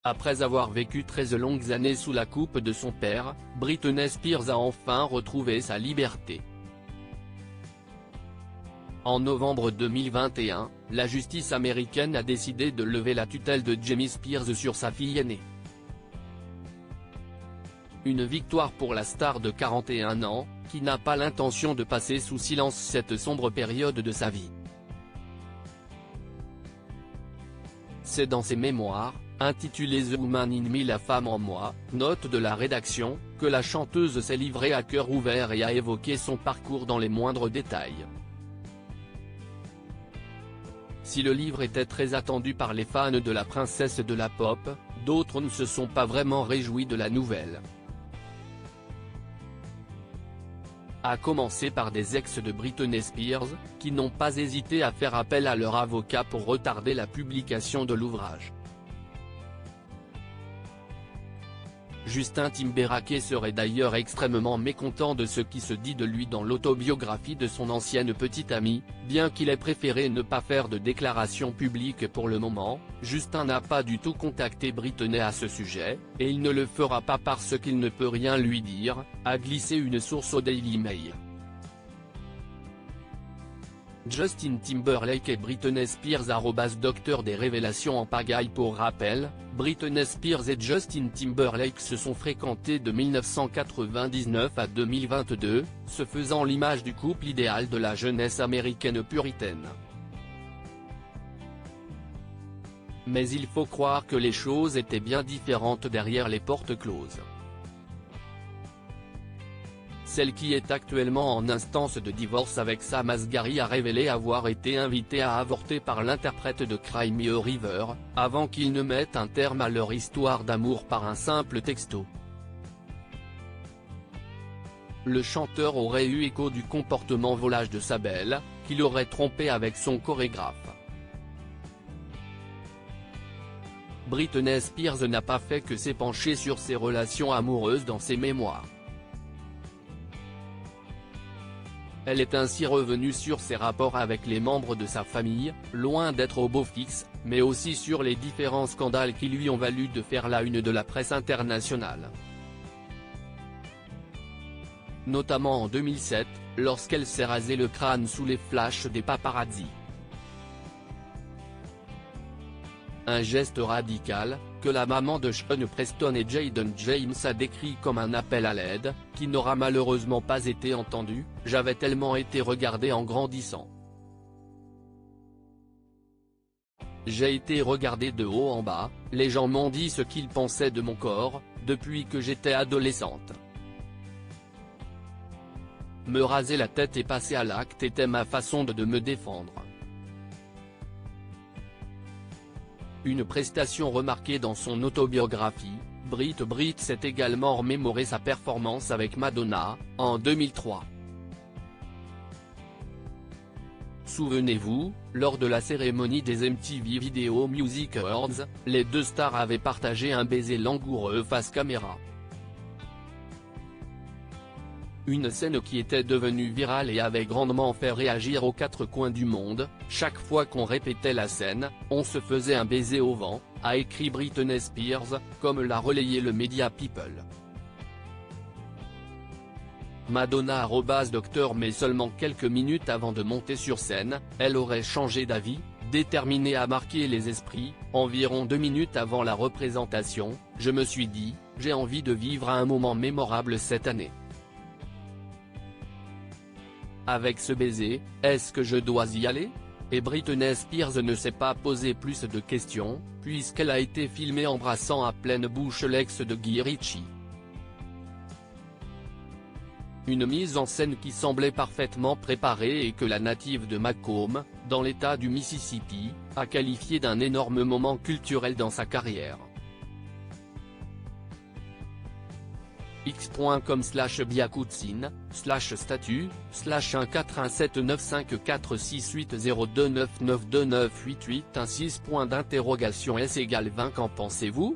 Après avoir vécu 13 longues années sous la coupe de son père, Britney Spears a enfin retrouvé sa liberté. En novembre 2021, la justice américaine a décidé de lever la tutelle de Jamie Spears sur sa fille aînée. Une victoire pour la star de 41 ans, qui n'a pas l'intention de passer sous silence cette sombre période de sa vie. C'est dans ses mémoires, intitulé The Woman in Me, la femme en moi, note de la rédaction, que la chanteuse s'est livrée à cœur ouvert et a évoqué son parcours dans les moindres détails. Si le livre était très attendu par les fans de la princesse de la pop, d'autres ne se sont pas vraiment réjouis de la nouvelle. À commencer par des ex de Britney Spears, qui n'ont pas hésité à faire appel à leur avocat pour retarder la publication de l'ouvrage. Justin Timberlake serait d'ailleurs extrêmement mécontent de ce qui se dit de lui dans l'autobiographie de son ancienne petite amie, bien qu'il ait préféré ne pas faire de déclaration publique pour le moment. Justin n'a pas du tout contacté Britney à ce sujet, et il ne le fera pas parce qu'il ne peut rien lui dire, a glissé une source au Daily Mail. Justin Timberlake et Britney Spears Docteur des révélations en pagaille. Pour rappel, Britney Spears et Justin Timberlake se sont fréquentés de 1999 à 2022, se faisant l'image du couple idéal de la jeunesse américaine puritaine. Mais il faut croire que les choses étaient bien différentes derrière les portes closes. Celle qui est actuellement en instance de divorce avec Sam Asghari a révélé avoir été invitée à avorter par l'interprète de Cry Me a River, avant qu'ils ne mettent un terme à leur histoire d'amour par un simple texto. Le chanteur aurait eu écho du comportement volage de sa belle, qu'il aurait trompé avec son chorégraphe. Britney Spears n'a pas fait que s'épancher sur ses relations amoureuses dans ses mémoires. Elle est ainsi revenue sur ses rapports avec les membres de sa famille, loin d'être au beau fixe, mais aussi sur les différents scandales qui lui ont valu de faire la une de la presse internationale. Notamment en 2007, lorsqu'elle s'est rasé le crâne sous les flashs des paparazzi. Un geste radical, que la maman de Sean Preston et Jayden James a décrit comme un appel à l'aide, qui n'aura malheureusement pas été entendu. J'avais tellement été regardé en grandissant. J'ai été regardé de haut en bas, les gens m'ont dit ce qu'ils pensaient de mon corps, depuis que j'étais adolescente. Me raser la tête et passer à l'acte était ma façon de me défendre. Une prestation remarquée dans son autobiographie, Brit s'est également remémoré sa performance avec Madonna, en 2003. Souvenez-vous, lors de la cérémonie des MTV Video Music Awards, les deux stars avaient partagé un baiser langoureux face caméra. Une scène qui était devenue virale et avait grandement fait réagir aux quatre coins du monde. Chaque fois qu'on répétait la scène, on se faisait un baiser au vent, a écrit Britney Spears, comme l'a relayé le média People. Madonna Docteur mais seulement quelques minutes avant de monter sur scène, elle aurait changé d'avis, déterminée à marquer les esprits. Environ 2 minutes avant la représentation, je me suis dit, j'ai envie de vivre un moment mémorable cette année. Avec ce baiser, est-ce que je dois y aller ? Et Britney Spears ne s'est pas posé plus de questions, puisqu'elle a été filmée embrassant à pleine bouche l'ex de Guy Ritchie. Une mise en scène qui semblait parfaitement préparée et que la native de Macomb, dans l'état du Mississippi, a qualifié d'un énorme moment culturel dans sa carrière. x.com/biakoutsin/statut /14179546802992988 1 6 est égale 20. Qu'en pensez-vous ?